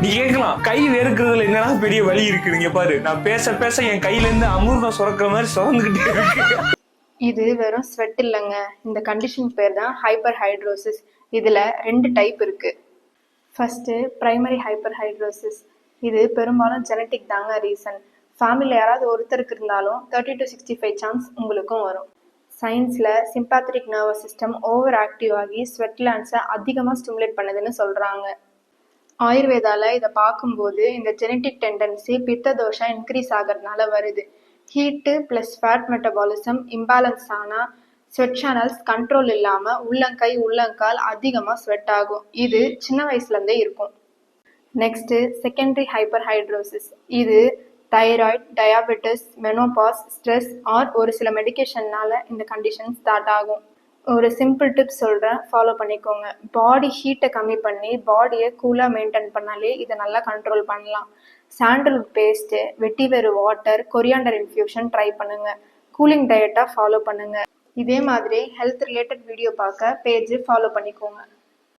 நீ கேட்கலாம் கை வேர்க்கிறதுல என்னடா பெரிய வலி இருக்கு. நீங்க பாரு, நான் பேச பேச என் கையில இருந்து அமிர்தம் சுரக்கிற மாதிரி சுரந்துகிட்டே இருக்கு. இது வெறும் ஸ்வெட் இல்லைங்க. இந்த கண்டிஷன் பேர் தான் ஹைப்பர் ஹைட்ரோசிஸ். இதுல 2 டைப் இருக்கு. First primary hyperhidrosis. இது பெரும்பாலும் ஜெனட்டிக் தாங்க ரீசன். ஃபேமிலியில் யாராவது ஒருத்தருக்கு இருந்தாலும் 30 to 65 சான்ஸ் உங்களுக்கும் வரும். சயின்ஸில் சிம்பாத்தட்டிக் நர்வஸ் சிஸ்டம் ஓவர் ஆக்டிவ் ஆகி ஸ்வெட் கிளாண்ட்ஸை அதிகமாக ஸ்டிமுலேட் பண்ணுதுன்னு சொல்கிறாங்க. ஆயுர்வேதாவில் இதை பார்க்கும்போது இந்த ஜெனட்டிக் டெண்டன்சி பித்த தோஷம் இன்க்ரீஸ் ஆகிறதுனால வருது. Heat plus fat metabolism imbalance ஆனால் ஸ்வெட் சேனல்ஸ் கண்ட்ரோல் இல்லாமல் உள்ளங்கை உள்ளங்கால் அதிகமாக ஸ்வெட் ஆகும். இது சின்ன வயசுலேருந்தே இருக்கும். Next secondary hyperhidrosis. இது thyroid, diabetes, menopause, stress or ஒரு சில மெடிக்கேஷன்னால இந்த கண்டிஷன் ஸ்டார்ட் ஆகும். ஒரு சிம்பிள் டிப்ஸ் சொல்கிறேன், ஃபாலோ பண்ணிக்கோங்க. பாடி ஹீட்டை கம்மி பண்ணி பாடியை கூலாக மெயின்டைன் பண்ணாலே இதை நல்லா கண்ட்ரோல் பண்ணலாம். சாண்டல்வுட் பேஸ்ட்டு, வெட்டிவேறு வாட்டர், கொரியாண்டர் இன்ஃப்யூஷன் ட்ரை பண்ணுங்கள். கூலிங் டயட்டாக ஃபாலோ பண்ணுங்கள். இதே மாதிரி ஹெல்த் ரிலேட்டட் வீடியோ பார்க்க பேஜ் ஃபாலோ பண்ணிக்கோங்க.